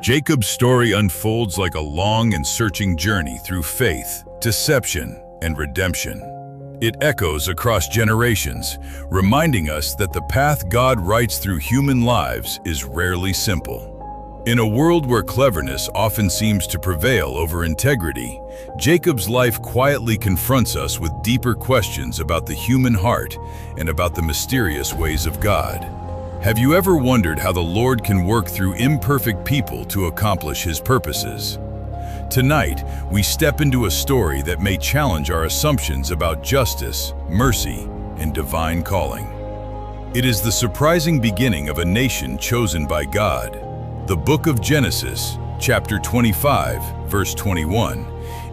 Jacob's story unfolds like a long and searching journey through faith, deception, and redemption. It echoes across generations, reminding us that the path God writes through human lives is rarely simple. In a world where cleverness often seems to prevail over integrity, Jacob's life quietly confronts us with deeper questions about the human heart and about the mysterious ways of God. Have you ever wondered how the Lord can work through imperfect people to accomplish His purposes? Tonight, we step into a story that may challenge our assumptions about justice, mercy, and divine calling. It is the surprising beginning of a nation chosen by God. The book of Genesis, chapter 25, verse 21,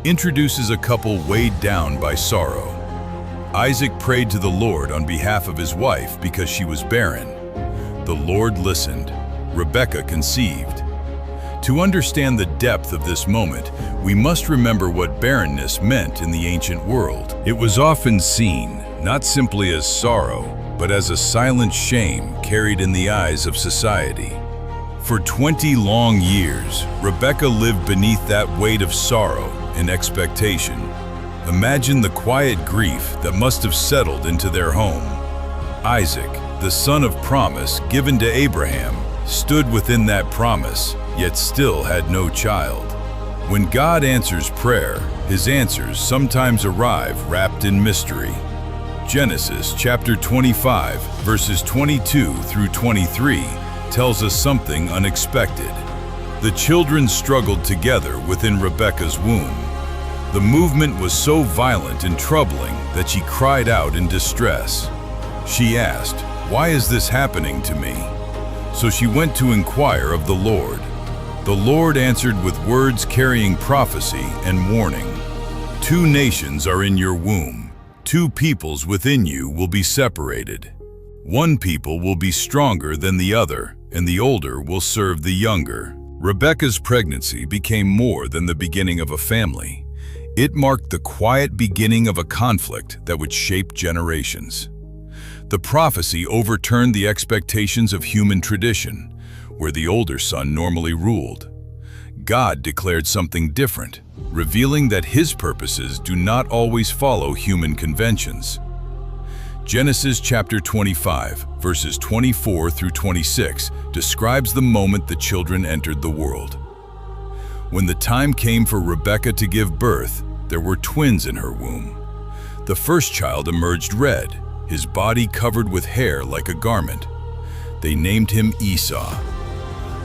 introduces a couple weighed down by sorrow. Isaac prayed to the Lord on behalf of his wife because she was barren. The Lord listened. Rebekah conceived. To understand the depth of this moment, we must remember what barrenness meant in the ancient world. It was often seen, not simply as sorrow, but as a silent shame carried in the eyes of society. For 20 long years, Rebekah lived beneath that weight of sorrow and expectation. Imagine the quiet grief that must have settled into their home. Isaac, the son of promise given to Abraham, stood within that promise, yet still had no child. When God answers prayer, His answers sometimes arrive wrapped in mystery. Genesis chapter 25, verses 22 through 23, tells us something unexpected. The children struggled together within Rebekah's womb. The movement was so violent and troubling that she cried out in distress. She asked, "Why is this happening to me?" So she went to inquire of the Lord. The Lord answered with words carrying prophecy and warning. "Two nations are in your womb. Two peoples within you will be separated. One people will be stronger than the other, and the older will serve the younger." Rebekah's pregnancy became more than the beginning of a family. It marked the quiet beginning of a conflict that would shape generations. The prophecy overturned the expectations of human tradition, where the older son normally ruled. God declared something different, revealing that His purposes do not always follow human conventions. Genesis chapter 25, verses 24 through 26, describes the moment the children entered the world. When the time came for Rebekah to give birth, there were twins in her womb. The first child emerged red, his body covered with hair like a garment. They named him Esau.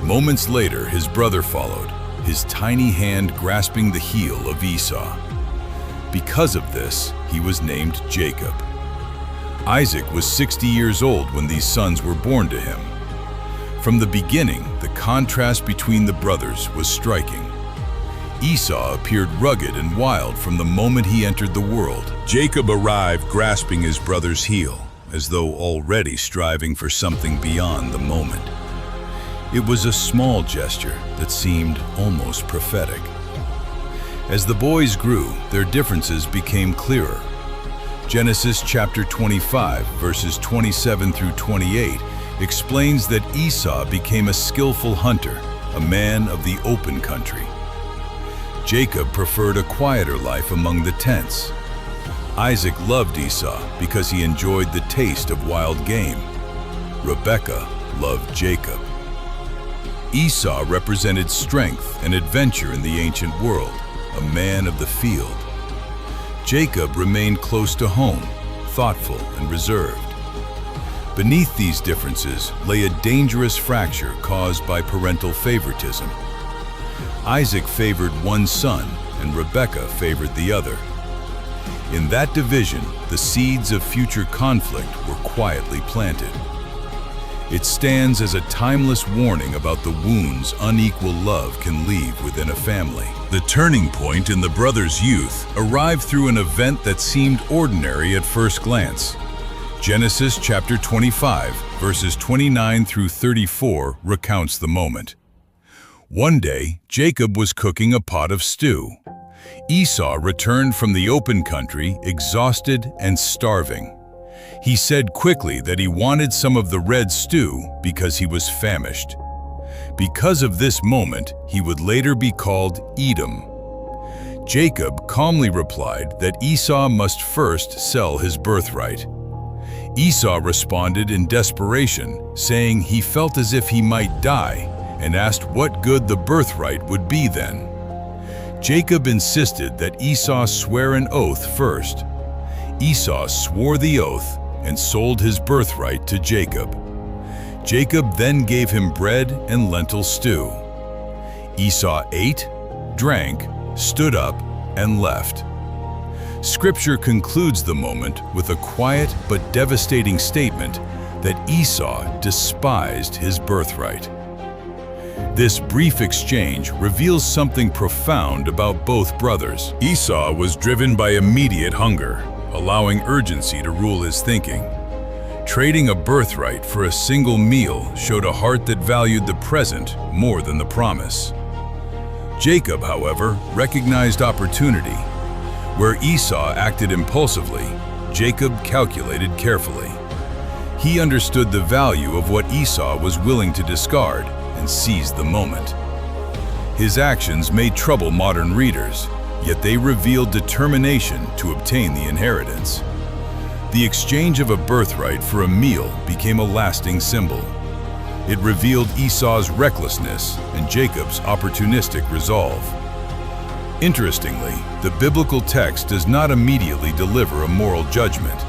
Moments later, his brother followed, his tiny hand grasping the heel of Esau. Because of this, he was named Jacob. Isaac was 60 years old when these sons were born to him. From the beginning, the contrast between the brothers was striking. Esau appeared rugged and wild from the moment he entered the world. Jacob arrived grasping his brother's heel, as though already striving for something beyond the moment. It was a small gesture that seemed almost prophetic. As the boys grew, their differences became clearer. Genesis chapter 25, verses 27 through 28, explains that Esau became a skillful hunter, a man of the open country. Jacob preferred a quieter life among the tents. Isaac loved Esau because he enjoyed the taste of wild game. Rebekah loved Jacob. Esau represented strength and adventure in the ancient world, a man of the field. Jacob remained close to home, thoughtful and reserved. Beneath these differences lay a dangerous fracture caused by parental favoritism. Isaac favored one son, and Rebekah favored the other. In that division, the seeds of future conflict were quietly planted. It stands as a timeless warning about the wounds unequal love can leave within a family. The turning point in the brothers' youth arrived through an event that seemed ordinary at first glance. Genesis chapter 25, verses 29 through 34 recounts the moment. One day, Jacob was cooking a pot of stew. Esau returned from the open country, exhausted and starving. He said quickly that he wanted some of the red stew because he was famished. Because of this moment, he would later be called Edom. Jacob calmly replied that Esau must first sell his birthright. Esau responded in desperation, saying he felt as if he might die, and asked what good the birthright would be then. Jacob insisted that Esau swear an oath first. Esau swore the oath and sold his birthright to Jacob. Jacob then gave him bread and lentil stew. Esau ate, drank, stood up, and left. Scripture concludes the moment with a quiet but devastating statement that Esau despised his birthright. This brief exchange reveals something profound about both brothers. Esau was driven by immediate hunger, allowing urgency to rule his thinking. Trading a birthright for a single meal showed a heart that valued the present more than the promise. Jacob, however, recognized opportunity. Where Esau acted impulsively, Jacob calculated carefully. He understood the value of what Esau was willing to discard and seized the moment. His actions may trouble modern readers, yet they revealed determination to obtain the inheritance. The exchange of a birthright for a meal became a lasting symbol. It revealed Esau's recklessness and Jacob's opportunistic resolve. Interestingly, the biblical text does not immediately deliver a moral judgment.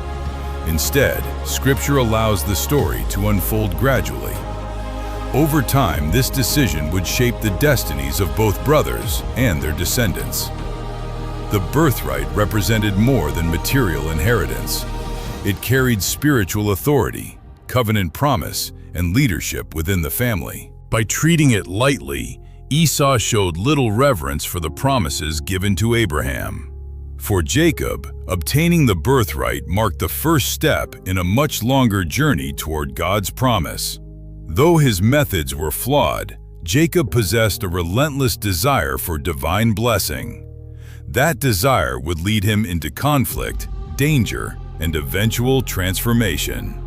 Instead, Scripture allows the story to unfold gradually. Over time, this decision would shape the destinies of both brothers and their descendants. The birthright represented more than material inheritance. It carried spiritual authority, covenant promise, and leadership within the family. By treating it lightly, Esau showed little reverence for the promises given to Abraham. For Jacob, obtaining the birthright marked the first step in a much longer journey toward God's promise. Though his methods were flawed, Jacob possessed a relentless desire for divine blessing. That desire would lead him into conflict, danger, and eventual transformation.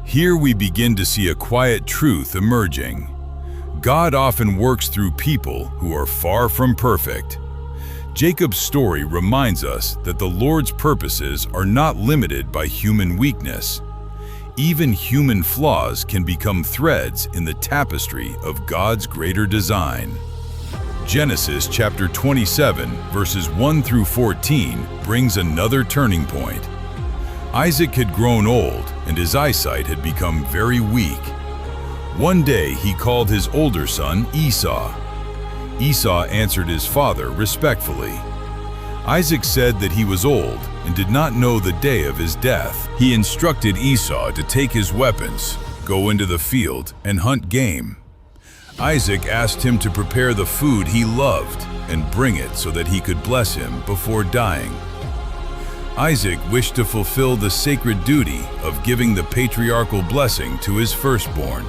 Here we begin to see a quiet truth emerging. God often works through people who are far from perfect. Jacob's story reminds us that the Lord's purposes are not limited by human weakness. Even human flaws can become threads in the tapestry of God's greater design. Genesis chapter 27, verses 1 through 14 brings another turning point. Isaac had grown old and his eyesight had become very weak. One day he called his older son Esau. Esau answered his father respectfully. Isaac said that he was old and did not know the day of his death. He instructed Esau to take his weapons, go into the field, and hunt game. Isaac asked him to prepare the food he loved and bring it so that he could bless him before dying. Isaac wished to fulfill the sacred duty of giving the patriarchal blessing to his firstborn.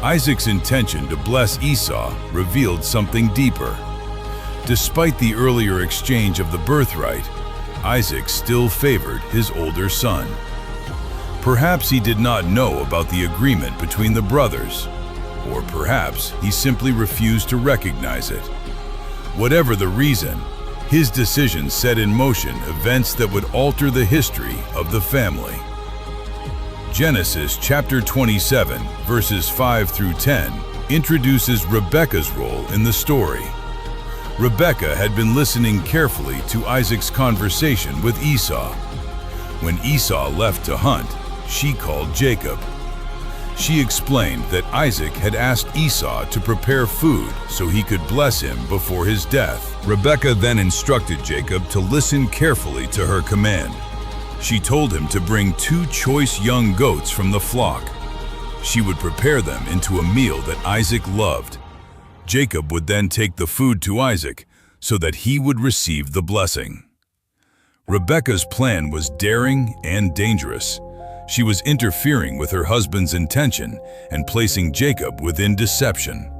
Isaac's intention to bless Esau revealed something deeper. Despite the earlier exchange of the birthright, Isaac still favored his older son. Perhaps he did not know about the agreement between the brothers, or perhaps he simply refused to recognize it. Whatever the reason, his decision set in motion events that would alter the history of the family. Genesis chapter 27, verses 5 through 10, introduces Rebekah's role in the story. Rebekah had been listening carefully to Isaac's conversation with Esau. When Esau left to hunt, she called Jacob. She explained that Isaac had asked Esau to prepare food so he could bless him before his death. Rebekah then instructed Jacob to listen carefully to her command. She told him to bring 2 choice young goats from the flock. She would prepare them into a meal that Isaac loved. Jacob would then take the food to Isaac so that he would receive the blessing. Rebekah's plan was daring and dangerous. She was interfering with her husband's intention and placing Jacob within deception.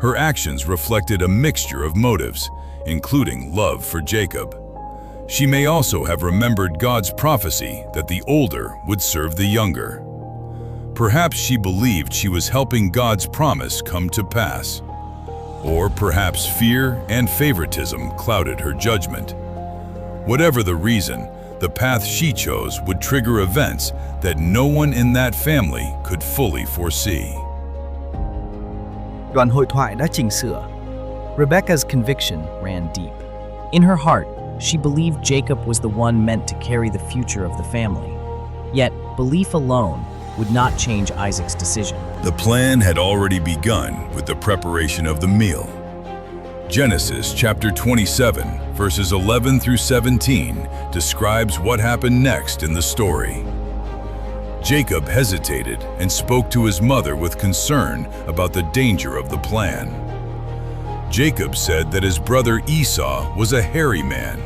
Her actions reflected a mixture of motives, including love for Jacob. She may also have remembered God's prophecy that the older would serve the younger. Perhaps she believed she was helping God's promise come to pass. Or perhaps fear and favoritism clouded her judgment. Whatever the reason, the path she chose would trigger events that no one in that family could fully foresee. Đoạn hội thoại đã chỉnh sửa. Rebecca's conviction ran deep. In her heart, she believed Jacob was the one meant to carry the future of the family. Yet, belief alone would not change Isaac's decision. The plan had already begun with the preparation of the meal. Genesis chapter 27, verses 11 through 17 describes what happened next in the story. Jacob hesitated and spoke to his mother with concern about the danger of the plan. Jacob said that his brother Esau was a hairy man,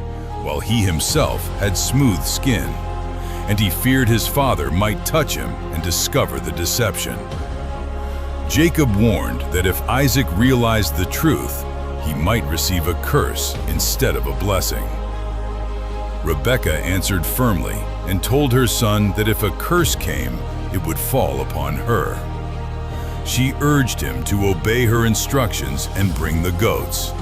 while he himself had smooth skin, and he feared his father might touch him and discover the deception. Jacob warned that if Isaac realized the truth, he might receive a curse instead of a blessing. Rebekah answered firmly and told her son that if a curse came, it would fall upon her. She urged him to obey her instructions and bring the goats.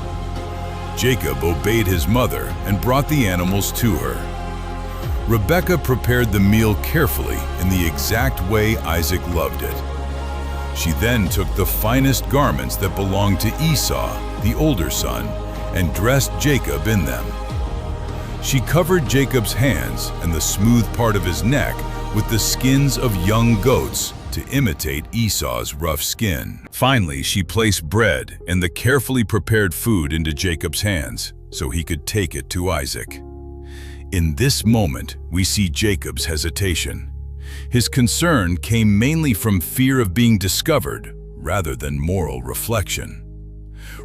Jacob obeyed his mother and brought the animals to her. Rebekah prepared the meal carefully in the exact way Isaac loved it. She then took the finest garments that belonged to Esau, the older son, and dressed Jacob in them. She covered Jacob's hands and the smooth part of his neck with the skins of young goats to imitate Esau's rough skin. Finally, she placed bread and the carefully prepared food into Jacob's hands so he could take it to Isaac. In this moment, we see Jacob's hesitation. His concern came mainly from fear of being discovered rather than moral reflection.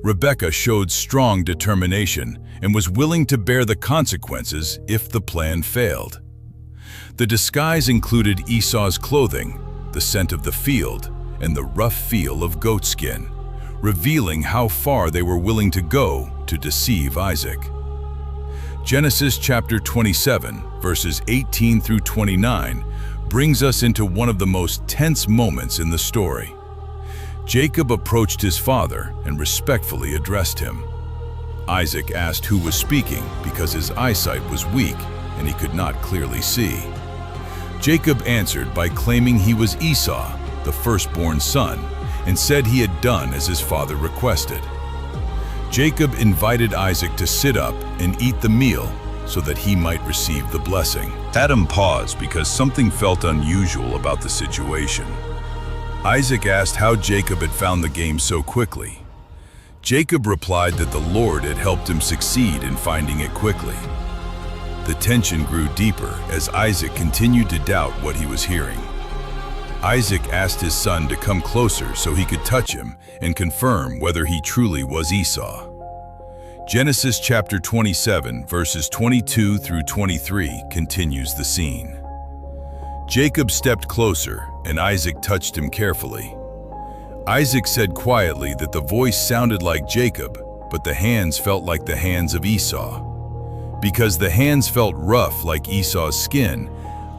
Rebekah showed strong determination and was willing to bear the consequences if the plan failed. The disguise included Esau's clothing, the scent of the field, and the rough feel of goatskin, revealing how far they were willing to go to deceive Isaac. Genesis chapter 27, verses 18 through 29, brings us into one of the most tense moments in the story. Jacob approached his father and respectfully addressed him. Isaac asked who was speaking because his eyesight was weak and he could not clearly see. Jacob answered by claiming he was Esau, the firstborn son, and said he had done as his father requested. Jacob invited Isaac to sit up and eat the meal so that he might receive the blessing. Adam paused because something felt unusual about the situation. Isaac asked how Jacob had found the game so quickly. Jacob replied that the Lord had helped him succeed in finding it quickly. The tension grew deeper as Isaac continued to doubt what he was hearing. Isaac asked his son to come closer so he could touch him and confirm whether he truly was Esau. Genesis chapter 27, verses 22 through 23 continues the scene. Jacob stepped closer and Isaac touched him carefully. Isaac said quietly that the voice sounded like Jacob, but the hands felt like the hands of Esau. Because the hands felt rough like Esau's skin,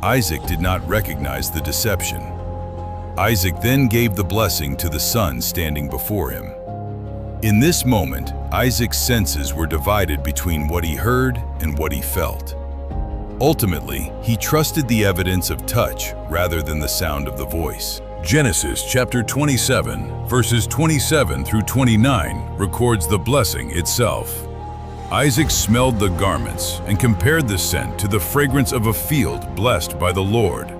Isaac did not recognize the deception. Isaac then gave the blessing to the son standing before him. In this moment, Isaac's senses were divided between what he heard and what he felt. Ultimately, he trusted the evidence of touch rather than the sound of the voice. Genesis chapter 27, verses 27 through 29 records the blessing itself. Isaac smelled the garments and compared the scent to the fragrance of a field blessed by the Lord.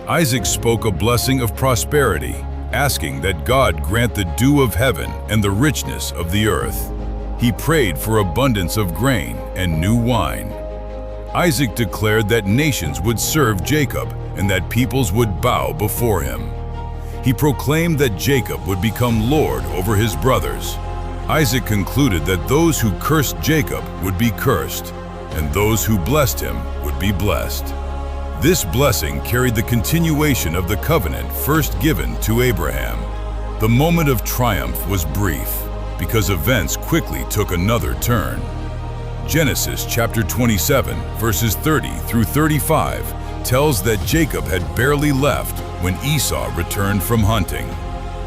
Isaac spoke a blessing of prosperity, asking that God grant the dew of heaven and the richness of the earth. He prayed for abundance of grain and new wine. Isaac declared that nations would serve Jacob and that peoples would bow before him. He proclaimed that Jacob would become Lord over his brothers. Isaac concluded that those who cursed Jacob would be cursed, and those who blessed him would be blessed. This blessing carried the continuation of the covenant first given to Abraham. The moment of triumph was brief, because events quickly took another turn. Genesis chapter 27, verses 30 through 35 tells that Jacob had barely left when Esau returned from hunting.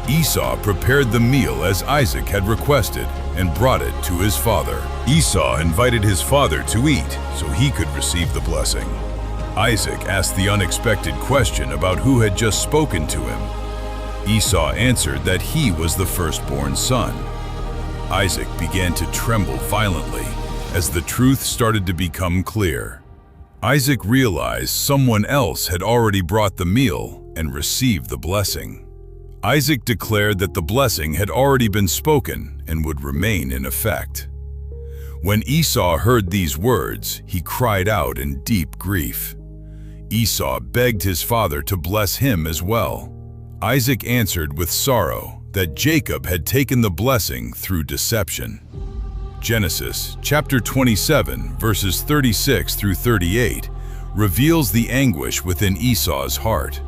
Esau prepared the meal as Isaac had requested and brought it to his father. Esau invited his father to eat so he could receive the blessing. Isaac asked the unexpected question about who had just spoken to him. Esau answered that he was the firstborn son. Isaac began to tremble violently as the truth started to become clear. Isaac realized someone else had already brought the meal and received the blessing. Isaac declared that the blessing had already been spoken and would remain in effect. When Esau heard these words, he cried out in deep grief. Esau begged his father to bless him as well. Isaac answered with sorrow that Jacob had taken the blessing through deception. Genesis chapter 27, verses 36 through 38, reveals the anguish within Esau's heart.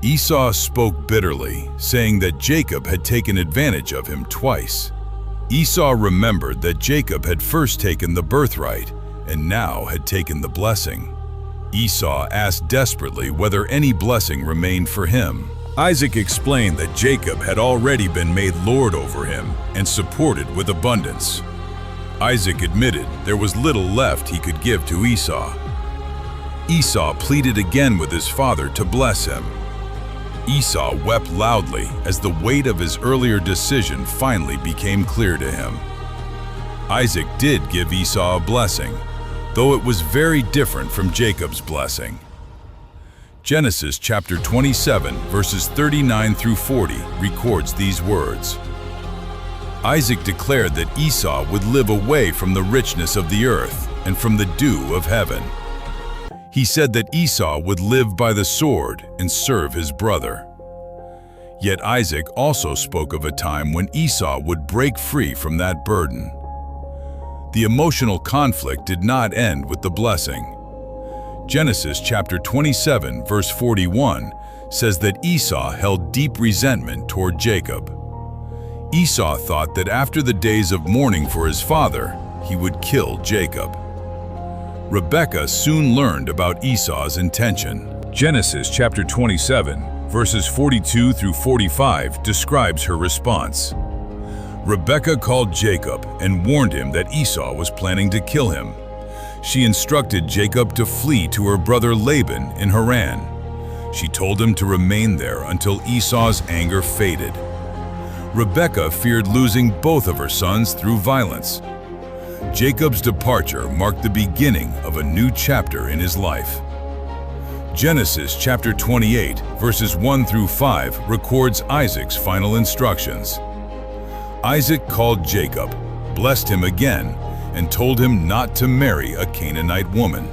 Esau spoke bitterly, saying that Jacob had taken advantage of him twice. Esau remembered that Jacob had first taken the birthright and now had taken the blessing. Esau asked desperately whether any blessing remained for him. Isaac explained that Jacob had already been made lord over him and supported with abundance. Isaac admitted there was little left he could give to Esau. Esau pleaded again with his father to bless him. Esau wept loudly as the weight of his earlier decision finally became clear to him. Isaac did give Esau a blessing, though it was very different from Jacob's blessing. Genesis chapter 27, verses 39 through 40 records these words. Isaac declared that Esau would live away from the richness of the earth and from the dew of heaven. He said that Esau would live by the sword and serve his brother. Yet Isaac also spoke of a time when Esau would break free from that burden. The emotional conflict did not end with the blessing. Genesis chapter 27, verse 41 says that Esau held deep resentment toward Jacob. Esau thought that after the days of mourning for his father, he would kill Jacob. Rebekah soon learned about Esau's intention. Genesis chapter 27, verses 42 through 45 describes her response. Rebekah called Jacob and warned him that Esau was planning to kill him. She instructed Jacob to flee to her brother Laban in Haran. She told him to remain there until Esau's anger faded. Rebekah feared losing both of her sons through violence. Jacob's departure marked the beginning of a new chapter in his life. Genesis chapter 28, verses 1 through 5 records Isaac's final instructions. Isaac called Jacob, blessed him again, and told him not to marry a Canaanite woman.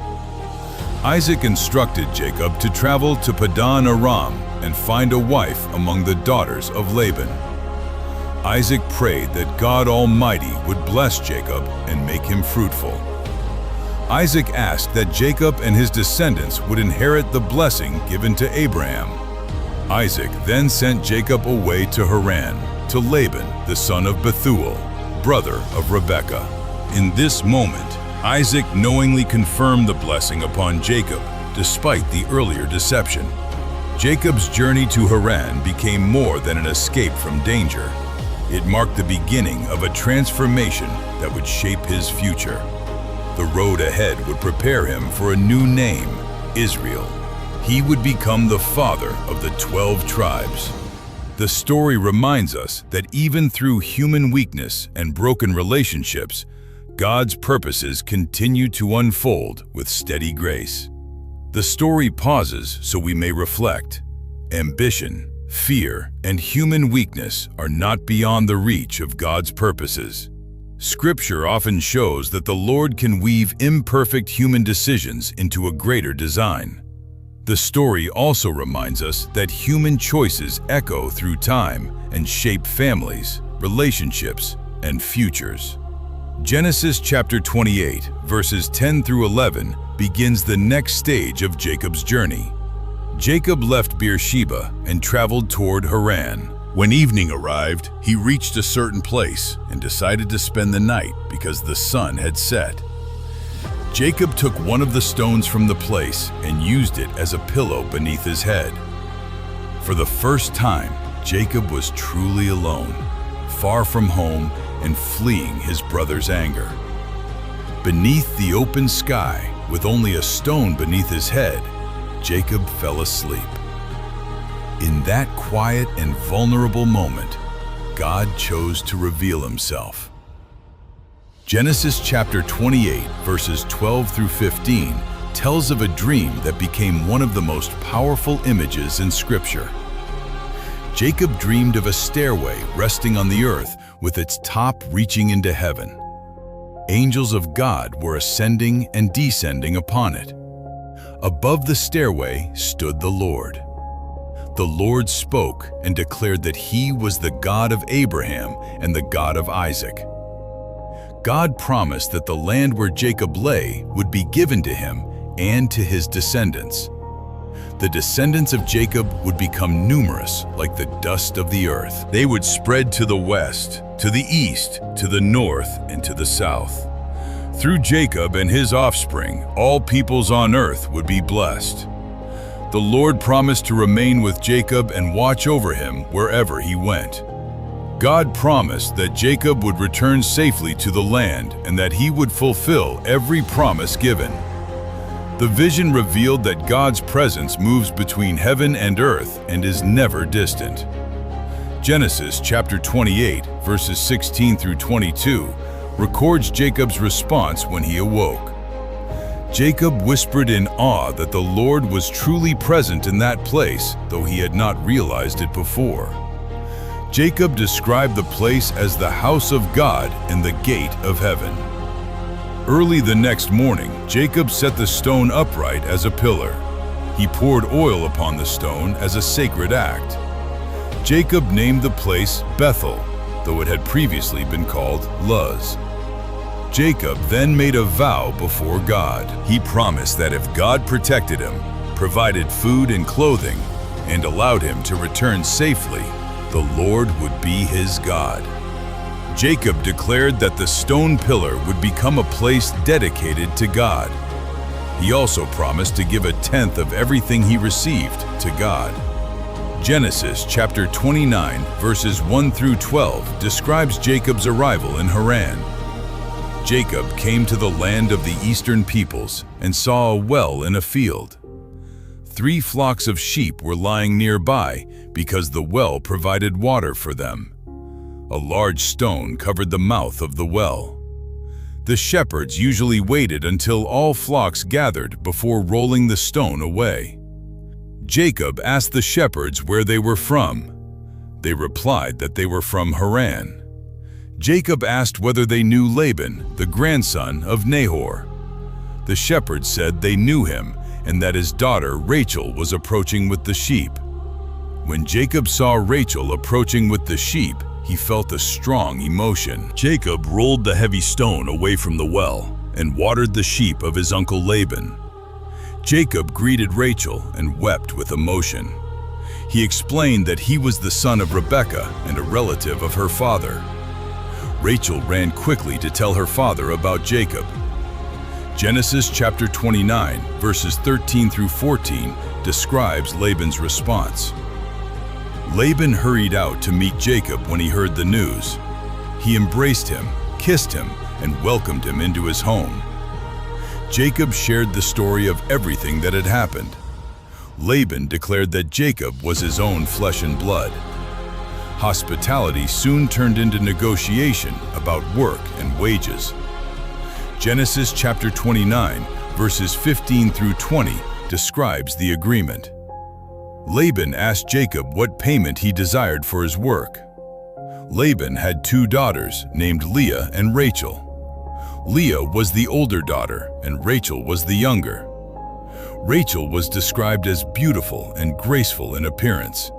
Isaac instructed Jacob to travel to Padan Aram and find a wife among the daughters of Laban. Isaac prayed that God Almighty would bless Jacob and make him fruitful. Isaac asked that Jacob and his descendants would inherit the blessing given to Abraham. Isaac then sent Jacob away to Haran, to Laban, the son of Bethuel, brother of Rebekah. In this moment, Isaac knowingly confirmed the blessing upon Jacob, despite the earlier deception. Jacob's journey to Haran became more than an escape from danger. It marked the beginning of a transformation that would shape his future. The road ahead would prepare him for a new name, Israel. He would become the father of the 12 tribes. The story reminds us that even through human weakness and broken relationships, God's purposes continue to unfold with steady grace. The story pauses so we may reflect. Ambition, fear, and human weakness are not beyond the reach of God's purposes. Scripture often shows that the Lord can weave imperfect human decisions into a greater design. The story also reminds us that human choices echo through time and shape families, relationships, and futures. Genesis chapter 28, verses 10 through 11 begins the next stage of Jacob's journey. Jacob left Beersheba and traveled toward Haran. When evening arrived, he reached a certain place and decided to spend the night because the sun had set. Jacob took one of the stones from the place and used it as a pillow beneath his head. For the first time, Jacob was truly alone, far from home and fleeing his brother's anger. Beneath the open sky, with only a stone beneath his head, Jacob fell asleep. In that quiet and vulnerable moment, God chose to reveal himself. Genesis chapter 28, verses 12 through 15, tells of a dream that became one of the most powerful images in Scripture. Jacob dreamed of a stairway resting on the earth with its top reaching into heaven. Angels of God were ascending and descending upon it. Above the stairway stood the Lord. The Lord spoke and declared that He was the God of Abraham and the God of Isaac. God promised that the land where Jacob lay would be given to him and to his descendants. The descendants of Jacob would become numerous like the dust of the earth. They would spread to the west, to the east, to the north, and to the south. Through Jacob and his offspring, all peoples on earth would be blessed. The Lord promised to remain with Jacob and watch over him wherever he went. God promised that Jacob would return safely to the land and that he would fulfill every promise given. The vision revealed that God's presence moves between heaven and earth and is never distant. Genesis chapter 28, verses 16 through 22, records Jacob's response when he awoke. Jacob whispered in awe that the Lord was truly present in that place, though he had not realized it before. Jacob described the place as the house of God and the gate of heaven. Early the next morning, Jacob set the stone upright as a pillar. He poured oil upon the stone as a sacred act. Jacob named the place Bethel, though it had previously been called Luz. Jacob then made a vow before God. He promised that if God protected him, provided food and clothing, and allowed him to return safely, the Lord would be his God. Jacob declared that the stone pillar would become a place dedicated to God. He also promised to give a tenth of everything he received to God. Genesis chapter 29, verses 1 through 12 describes Jacob's arrival in Haran. Jacob came to the land of the eastern peoples and saw a well in a field. 3 flocks of sheep were lying nearby because the well provided water for them. A large stone covered the mouth of the well. The shepherds usually waited until all flocks gathered before rolling the stone away. Jacob asked the shepherds where they were from. They replied that they were from Haran. Jacob asked whether they knew Laban, the grandson of Nahor. The shepherds said they knew him and that his daughter Rachel was approaching with the sheep. When Jacob saw Rachel approaching with the sheep, he felt a strong emotion. Jacob rolled the heavy stone away from the well and watered the sheep of his uncle Laban. Jacob greeted Rachel and wept with emotion. He explained that he was the son of Rebekah and a relative of her father. Rachel ran quickly to tell her father about Jacob. Genesis chapter 29, verses 13 through 14 describes Laban's response. Laban hurried out to meet Jacob when he heard the news. He embraced him, kissed him, and welcomed him into his home. Jacob shared the story of everything that had happened. Laban declared that Jacob was his own flesh and blood. Hospitality soon turned into negotiation about work and wages. Genesis chapter 29, verses 15 through 20 describes the agreement. Laban asked Jacob what payment he desired for his work. Laban had 2 daughters named Leah and Rachel. Leah was the older daughter and Rachel was the younger. Rachel was described as beautiful and graceful in appearance.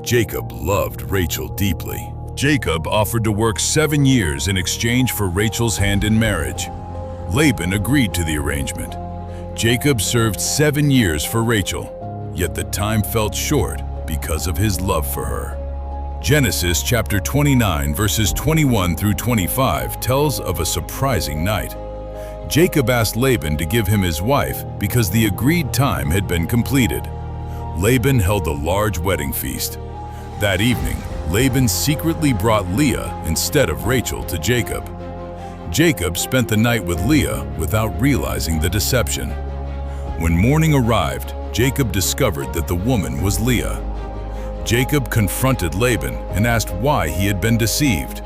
Jacob loved Rachel deeply. Jacob offered to work 7 years in exchange for Rachel's hand in marriage. Laban agreed to the arrangement. Jacob served 7 years for Rachel, yet the time felt short because of his love for her. Genesis chapter 29, verses 21 through 25 tells of a surprising night. Jacob asked Laban to give him his wife because the agreed time had been completed. Laban held a large wedding feast. That evening, Laban secretly brought Leah instead of Rachel to Jacob. Jacob spent the night with Leah without realizing the deception. When morning arrived, Jacob discovered that the woman was Leah. Jacob confronted Laban and asked why he had been deceived.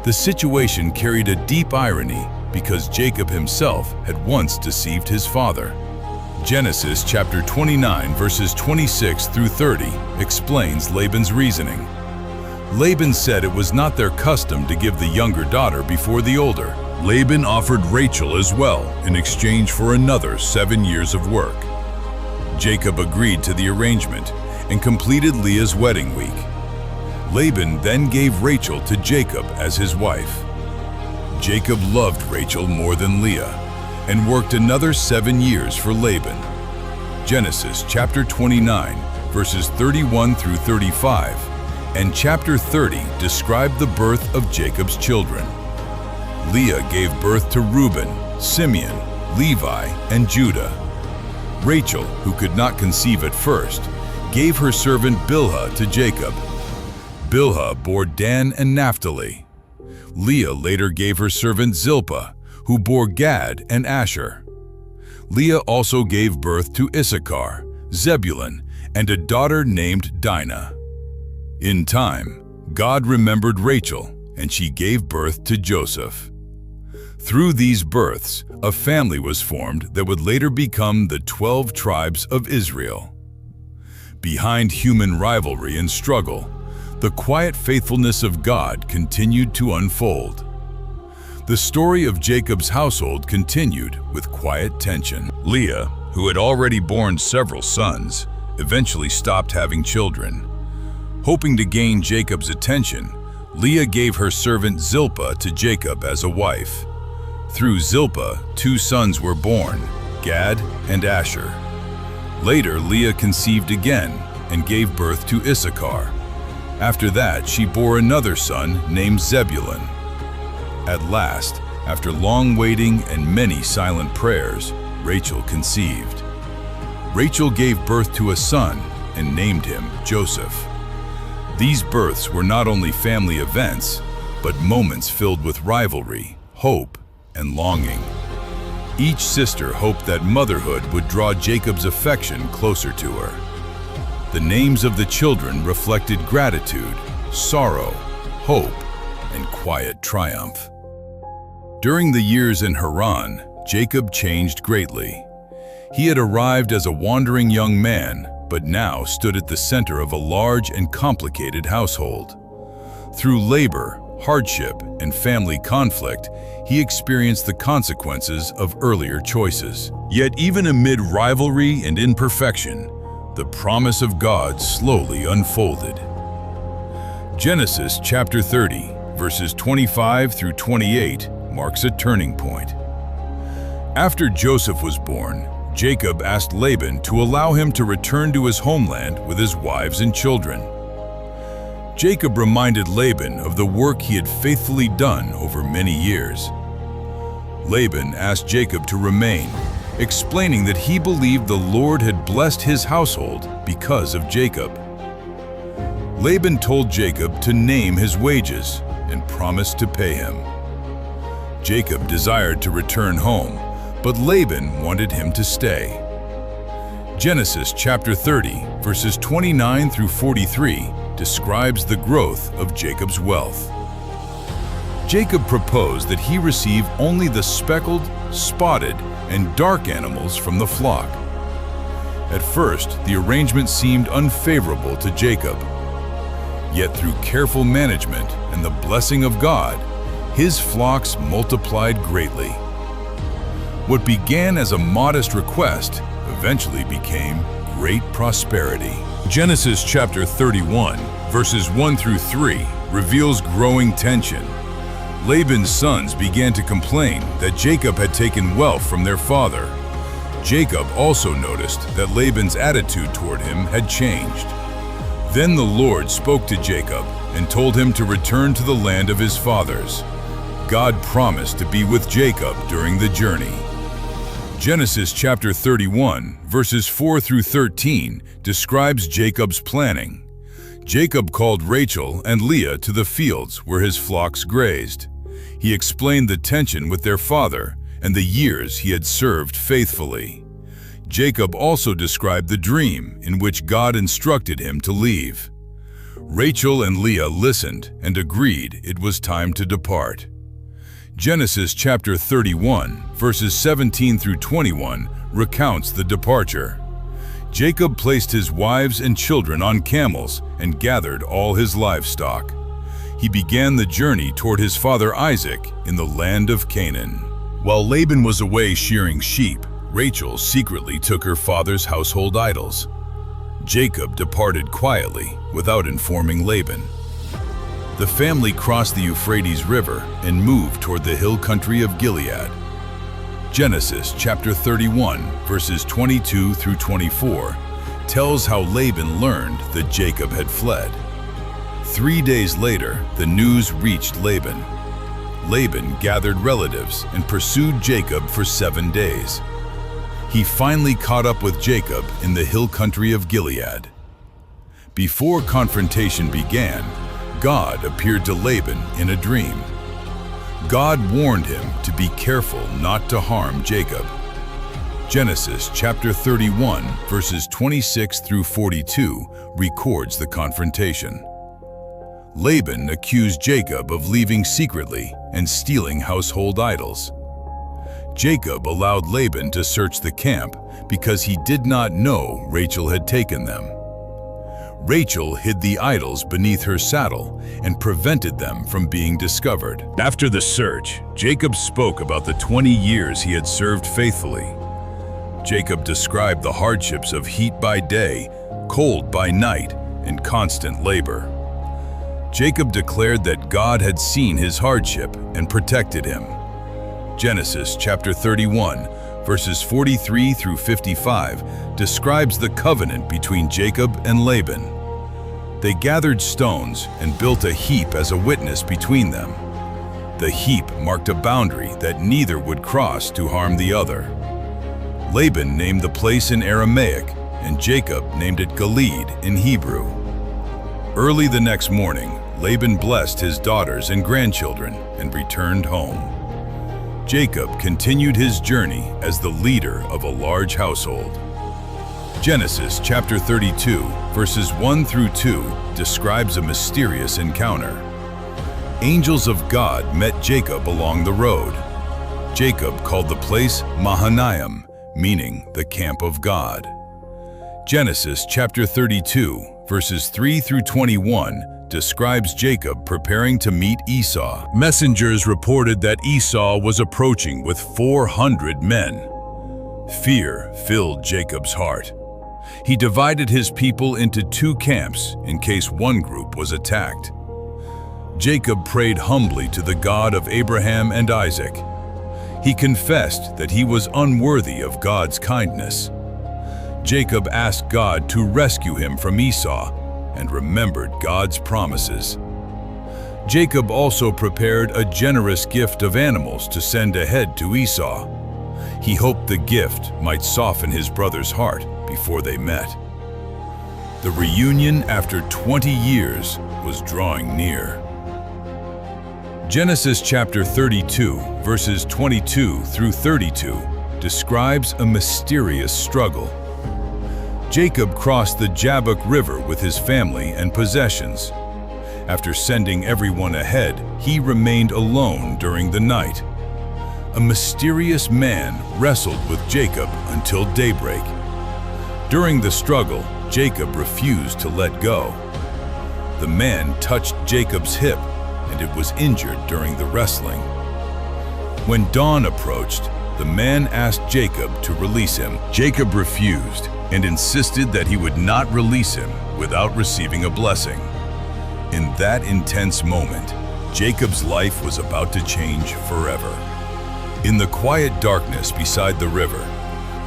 The situation carried a deep irony because Jacob himself had once deceived his father. Genesis chapter 29 verses 26 through 30 explains Laban's reasoning. Laban said it was not their custom to give the younger daughter before the older. Laban offered Rachel as well in exchange for another 7 years of work. Jacob agreed to the arrangement and completed Leah's wedding week. Laban then gave Rachel to Jacob as his wife. Jacob loved Rachel more than Leah and worked another 7 years for Laban. Genesis chapter 29 verses 31 through 35 and chapter 30 describe the birth of Jacob's children. Leah gave birth to Reuben, Simeon, Levi, and Judah. Rachel, who could not conceive at first, gave her servant Bilhah to Jacob. Bilhah bore Dan and Naphtali. Leah later gave her servant Zilpah, who bore Gad and Asher. Leah also gave birth to Issachar, Zebulun, and a daughter named Dinah. In time, God remembered Rachel, and she gave birth to Joseph. Through these births, a family was formed that would later become the 12 tribes of Israel. Behind human rivalry and struggle, the quiet faithfulness of God continued to unfold. The story of Jacob's household continued with quiet tension. Leah, who had already borne several sons, eventually stopped having children. Hoping to gain Jacob's attention, Leah gave her servant Zilpah to Jacob as a wife. Through Zilpah, 2 sons were born, Gad and Asher. Later, Leah conceived again and gave birth to Issachar. After that, she bore another son named Zebulun. At last, after long waiting and many silent prayers, Rachel conceived. Rachel gave birth to a son and named him Joseph. These births were not only family events, but moments filled with rivalry, hope, and longing. Each sister hoped that motherhood would draw Jacob's affection closer to her. The names of the children reflected gratitude, sorrow, hope, and quiet triumph. During the years in Haran, Jacob changed greatly. He had arrived as a wandering young man, but now stood at the center of a large and complicated household. Through labor, hardship, and family conflict, he experienced the consequences of earlier choices. Yet even amid rivalry and imperfection, the promise of God slowly unfolded. Genesis chapter 30, verses 25 through 28 marks a turning point. After Joseph was born, Jacob asked Laban to allow him to return to his homeland with his wives and children. Jacob reminded Laban of the work he had faithfully done over many years. Laban asked Jacob to remain, explaining that he believed the Lord had blessed his household because of Jacob. Laban told Jacob to name his wages and promised to pay him. Jacob desired to return home, but Laban wanted him to stay. Genesis chapter 30, verses 29 through 43 describes the growth of Jacob's wealth. Jacob proposed that he receive only the speckled, spotted, and dark animals from the flock. At first, the arrangement seemed unfavorable to Jacob. Yet through careful management and the blessing of God, his flocks multiplied greatly. What began as a modest request eventually became great prosperity. Genesis chapter 31, verses 1 through 3 reveals growing tension. Laban's sons began to complain that Jacob had taken wealth from their father. Jacob also noticed that Laban's attitude toward him had changed. Then the Lord spoke to Jacob and told him to return to the land of his fathers. God promised to be with Jacob during the journey. Genesis chapter 31, verses 4 through 13, describes Jacob's planning. Jacob called Rachel and Leah to the fields where his flocks grazed. He explained the tension with their father and the years he had served faithfully. Jacob also described the dream in which God instructed him to leave. Rachel and Leah listened and agreed it was time to depart. Genesis chapter 31, verses 17 through 21, recounts the departure. Jacob placed his wives and children on camels and gathered all his livestock. He began the journey toward his father Isaac in the land of Canaan. While Laban was away shearing sheep, Rachel secretly took her father's household idols. Jacob departed quietly without informing Laban. The family crossed the Euphrates River and moved toward the hill country of Gilead. Genesis chapter 31, verses 22 through 24, tells how Laban learned that Jacob had fled. 3 days later, the news reached Laban. Laban gathered relatives and pursued Jacob for 7 days. He finally caught up with Jacob in the hill country of Gilead. Before confrontation began, God appeared to Laban in a dream. God warned him to be careful not to harm Jacob. Genesis chapter 31, verses 26 through 42 records the confrontation. Laban accused Jacob of leaving secretly and stealing household idols. Jacob allowed Laban to search the camp because he did not know Rachel had taken them. Rachel hid the idols beneath her saddle and prevented them from being discovered. After the search, Jacob spoke about the 20 years he had served faithfully. Jacob described the hardships of heat by day, cold by night, and constant labor. Jacob declared that God had seen his hardship and protected him. Genesis chapter 31, verses 43 through 55, describes the covenant between Jacob and Laban. They gathered stones and built a heap as a witness between them. The heap marked a boundary that neither would cross to harm the other. Laban named the place in Aramaic, and Jacob named it Gilead in Hebrew. Early the next morning, Laban blessed his daughters and grandchildren and returned home. Jacob continued his journey as the leader of a large household. Genesis chapter 32, verses 1 through 2, describes a mysterious encounter. Angels of God met Jacob along the road. Jacob called the place Mahanaim, meaning the camp of God. Genesis chapter 32, verses 3 through 21, describes Jacob preparing to meet Esau. Messengers reported that Esau was approaching with 400 men. Fear filled Jacob's heart. He divided his people into 2 camps in case one group was attacked. Jacob prayed humbly to the God of Abraham and Isaac. He confessed that he was unworthy of God's kindness. Jacob asked God to rescue him from Esau and remembered God's promises. Jacob also prepared a generous gift of animals to send ahead to Esau. He hoped the gift might soften his brother's heart before they met. The reunion after 20 years was drawing near. Genesis chapter 32, verses 22 through 32, describes a mysterious struggle. Jacob crossed the Jabbok River with his family and possessions. After sending everyone ahead, he remained alone during the night. A mysterious man wrestled with Jacob until daybreak. During the struggle, Jacob refused to let go. The man touched Jacob's hip, and it was injured during the wrestling. When dawn approached, the man asked Jacob to release him. Jacob refused and insisted that he would not release him without receiving a blessing. In that intense moment, Jacob's life was about to change forever. In the quiet darkness beside the river,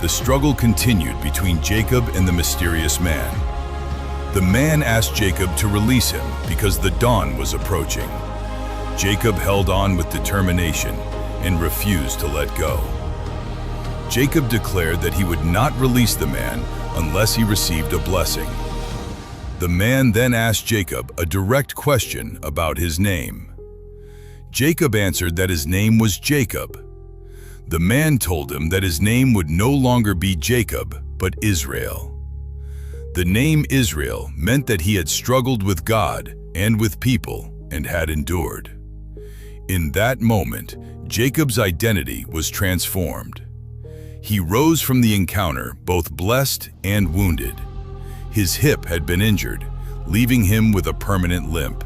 the struggle continued between Jacob and the mysterious man. The man asked Jacob to release him because the dawn was approaching. Jacob held on with determination and refused to let go. Jacob declared that he would not release the man unless he received a blessing. The man then asked Jacob a direct question about his name. Jacob answered that his name was Jacob. The man told him that his name would no longer be Jacob, but Israel. The name Israel meant that he had struggled with God and with people and had endured. In that moment, Jacob's identity was transformed. He rose from the encounter both blessed and wounded. His hip had been injured, leaving him with a permanent limp.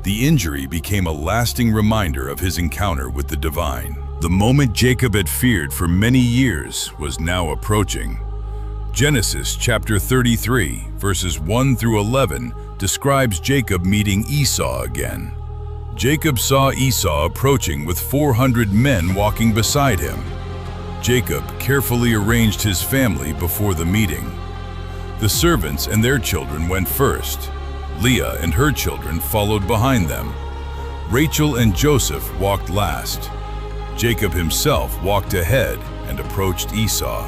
The injury became a lasting reminder of his encounter with the divine. The moment Jacob had feared for many years was now approaching. Genesis chapter 33, verses 1 through 11, describes Jacob meeting Esau again. Jacob saw Esau approaching with 400 men walking beside him. Jacob carefully arranged his family before the meeting. The servants and their children went first. Leah and her children followed behind them. Rachel and Joseph walked last. Jacob himself walked ahead and approached Esau.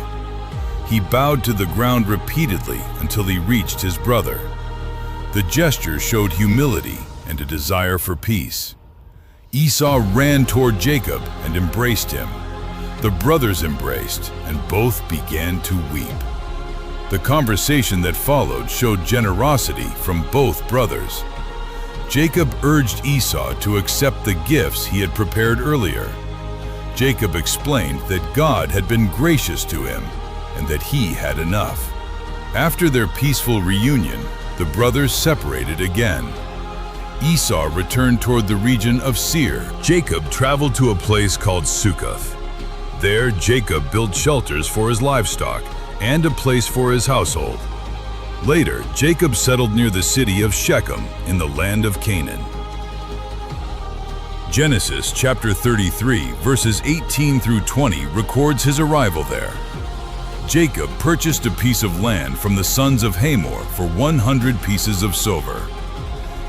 He bowed to the ground repeatedly until he reached his brother. The gesture showed humility and a desire for peace. Esau ran toward Jacob and embraced him. The brothers embraced, and both began to weep. The conversation that followed showed generosity from both brothers. Jacob urged Esau to accept the gifts he had prepared earlier. Jacob explained that God had been gracious to him and that he had enough. After their peaceful reunion, the brothers separated again. Esau returned toward the region of Seir. Jacob traveled to a place called Succoth. There, Jacob built shelters for his livestock and a place for his household. Later, Jacob settled near the city of Shechem in the land of Canaan. Genesis chapter 33, verses 18 through 20 records his arrival there. Jacob purchased a piece of land from the sons of Hamor for 100 pieces of silver.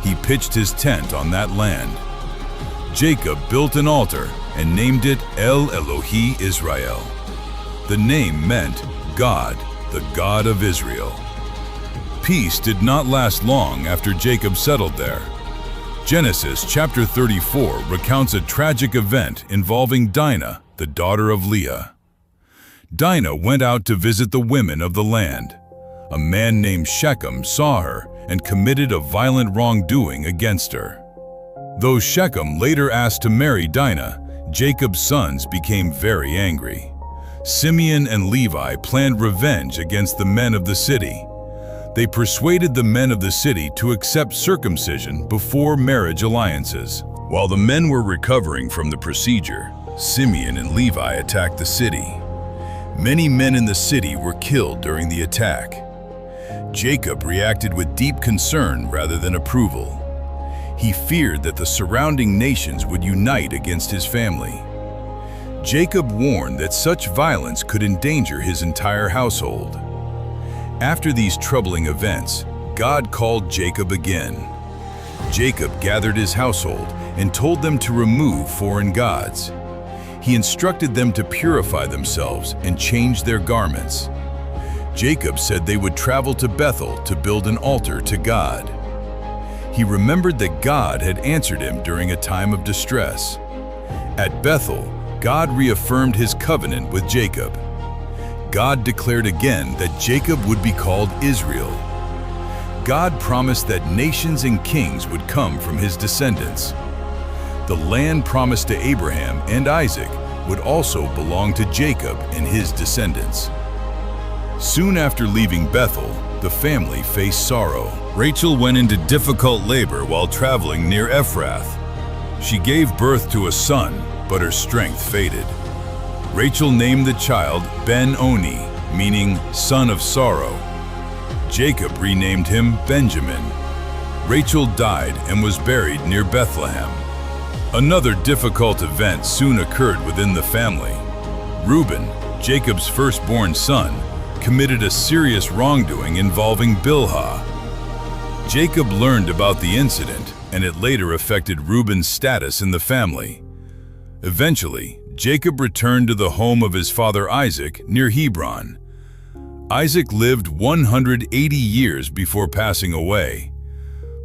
He pitched his tent on that land. Jacob built an altar and named it El Elohi Israel. The name meant God, the God of Israel. Peace did not last long after Jacob settled there. Genesis chapter 34 recounts a tragic event involving Dinah, the daughter of Leah. Dinah went out to visit the women of the land. A man named Shechem saw her and committed a violent wrongdoing against her. Though Shechem later asked to marry Dinah, Jacob's sons became very angry. Simeon and Levi planned revenge against the men of the city. They persuaded the men of the city to accept circumcision before marriage alliances. While the men were recovering from the procedure, Simeon and Levi attacked the city. Many men in the city were killed during the attack. Jacob reacted with deep concern rather than approval. He feared that the surrounding nations would unite against his family. Jacob warned that such violence could endanger his entire household. After these troubling events, God called Jacob again. Jacob gathered his household and told them to remove foreign gods. He instructed them to purify themselves and change their garments. Jacob said they would travel to Bethel to build an altar to God. He remembered that God had answered him during a time of distress. At Bethel, God reaffirmed his covenant with Jacob. God declared again that Jacob would be called Israel. God promised that nations and kings would come from his descendants. The land promised to Abraham and Isaac would also belong to Jacob and his descendants. Soon after leaving Bethel, the family faced sorrow. Rachel went into difficult labor while traveling near Ephrath. She gave birth to a son, but her strength faded. Rachel named the child Ben-Oni, meaning son of sorrow. Jacob renamed him Benjamin. Rachel died and was buried near Bethlehem. Another difficult event soon occurred within the family. Reuben, Jacob's firstborn son, committed a serious wrongdoing involving Bilhah. Jacob learned about the incident, and it later affected Reuben's status in the family. Eventually, Jacob returned to the home of his father Isaac near Hebron. Isaac lived 180 years before passing away.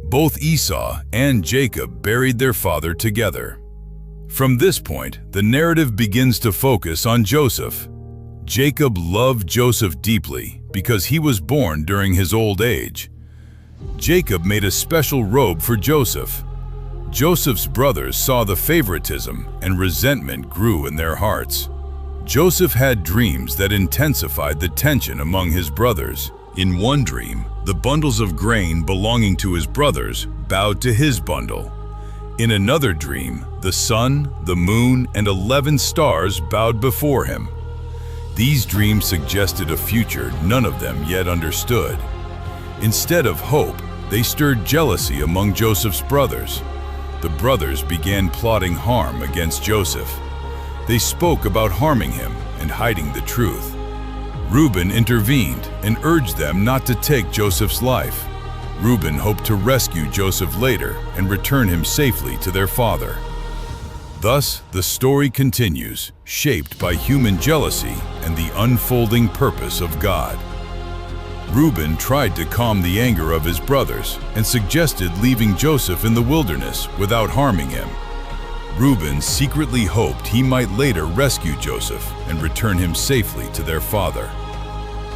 Both Esau and Jacob buried their father together. From this point, the narrative begins to focus on Joseph. Jacob loved Joseph deeply because he was born during his old age. Jacob made a special robe for Joseph. Joseph's brothers saw the favoritism, and resentment grew in their hearts. Joseph had dreams that intensified the tension among his brothers. In one dream, the bundles of grain belonging to his brothers bowed to his bundle. In another dream, the sun, the moon, and 11 stars bowed before him. These dreams suggested a future none of them yet understood. Instead of hope, they stirred jealousy among Joseph's brothers. The brothers began plotting harm against Joseph. They spoke about harming him and hiding the truth. Reuben intervened and urged them not to take Joseph's life. Reuben hoped to rescue Joseph later and return him safely to their father. Thus, the story continues, shaped by human jealousy and the unfolding purpose of God. Reuben tried to calm the anger of his brothers and suggested leaving Joseph in the wilderness without harming him. Reuben secretly hoped he might later rescue Joseph and return him safely to their father.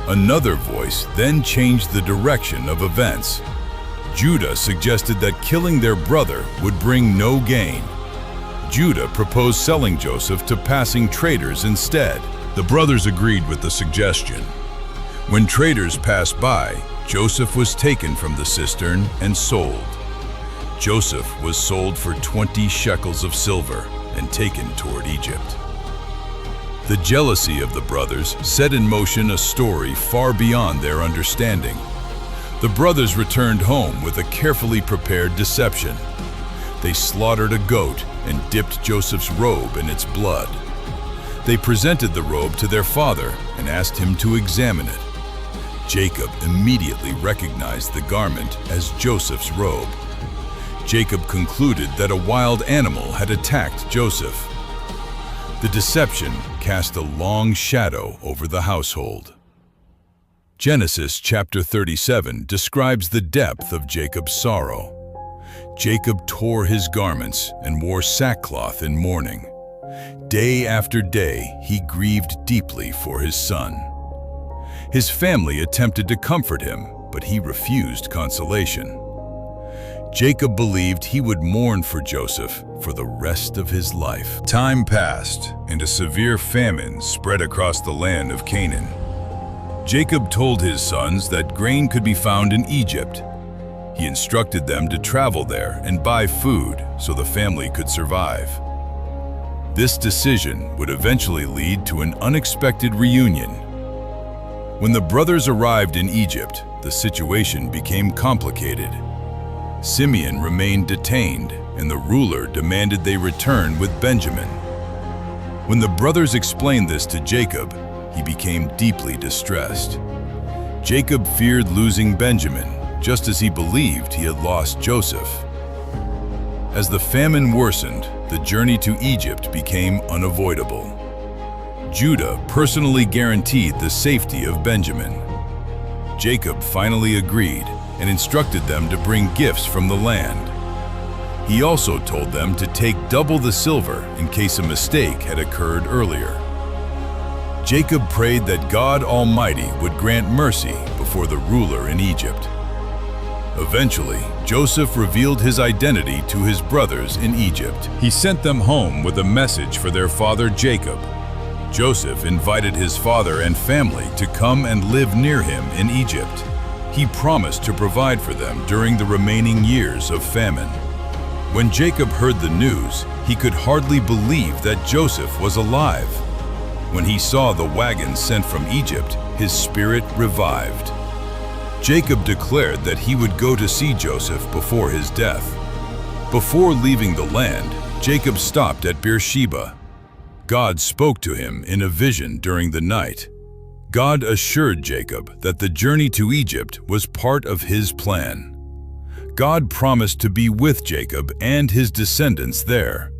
Another voice then changed the direction of events. Judah suggested that killing their brother would bring no gain. Judah proposed selling Joseph to passing traders instead. The brothers agreed with the suggestion. When traders passed by, Joseph was taken from the cistern and sold. Joseph was sold for 20 shekels of silver and taken toward Egypt. The jealousy of the brothers set in motion a story far beyond their understanding. The brothers returned home with a carefully prepared deception. They slaughtered a goat and dipped Joseph's robe in its blood. They presented the robe to their father and asked him to examine it. Jacob immediately recognized the garment as Joseph's robe. Jacob concluded that a wild animal had attacked Joseph. The deception cast a long shadow over the household. Genesis chapter 37 describes the depth of Jacob's sorrow. Jacob tore his garments and wore sackcloth in mourning. Day after day, he grieved deeply for his son. His family attempted to comfort him, but he refused consolation. Jacob believed he would mourn for Joseph for the rest of his life. Time passed, and a severe famine spread across the land of Canaan. Jacob told his sons that grain could be found in Egypt. He instructed them to travel there and buy food so the family could survive. This decision would eventually lead to an unexpected reunion. When the brothers arrived in Egypt, the situation became complicated. Simeon remained detained, and the ruler demanded they return with Benjamin. When the brothers explained this to Jacob, he became deeply distressed. Jacob feared losing Benjamin, just as he believed he had lost Joseph. As the famine worsened, the journey to Egypt became unavoidable. Judah personally guaranteed the safety of Benjamin. Jacob finally agreed and instructed them to bring gifts from the land. He also told them to take double the silver in case a mistake had occurred earlier. Jacob prayed that God Almighty would grant mercy before the ruler in Egypt. Eventually, Joseph revealed his identity to his brothers in Egypt. He sent them home with a message for their father Jacob. Joseph invited his father and family to come and live near him in Egypt. He promised to provide for them during the remaining years of famine. When Jacob heard the news, he could hardly believe that Joseph was alive. When he saw the wagons sent from Egypt, his spirit revived. Jacob declared that he would go to see Joseph before his death. Before leaving the land, Jacob stopped at Beersheba. God spoke to him in a vision during the night. God assured Jacob that the journey to Egypt was part of his plan. God promised to be with Jacob and his descendants there.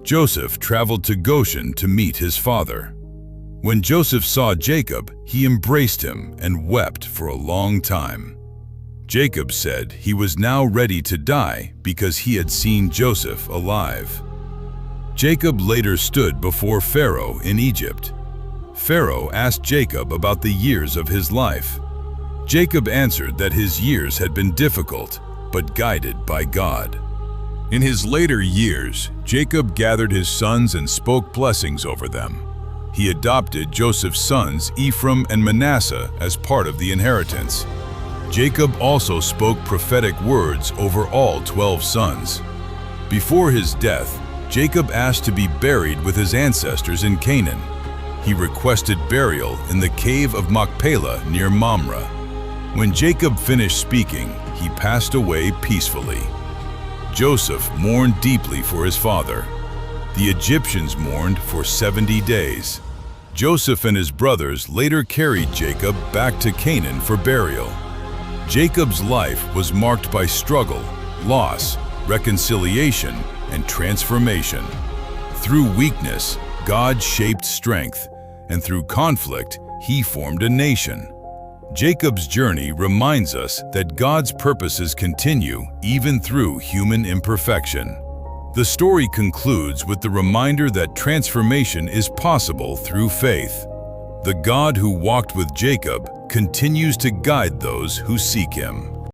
Joseph traveled to Goshen to meet his father. When Joseph saw Jacob, he embraced him and wept for a long time. Jacob said he was now ready to die because he had seen Joseph alive. Jacob later stood before Pharaoh in Egypt. Pharaoh asked Jacob about the years of his life. Jacob answered that his years had been difficult, but guided by God. In his later years, Jacob gathered his sons and spoke blessings over them. He adopted Joseph's sons Ephraim and Manasseh as part of the inheritance. Jacob also spoke prophetic words over all 12 sons. Before his death, Jacob asked to be buried with his ancestors in Canaan. He requested burial in the cave of Machpelah near Mamre. When Jacob finished speaking, he passed away peacefully. Joseph mourned deeply for his father. The Egyptians mourned for 70 days. Joseph and his brothers later carried Jacob back to Canaan for burial. Jacob's life was marked by struggle, loss, reconciliation, and transformation. Through weakness, God shaped strength, and through conflict, he formed a nation. Jacob's journey reminds us that God's purposes continue even through human imperfection. The story concludes with the reminder that transformation is possible through faith. The God who walked with Jacob continues to guide those who seek him.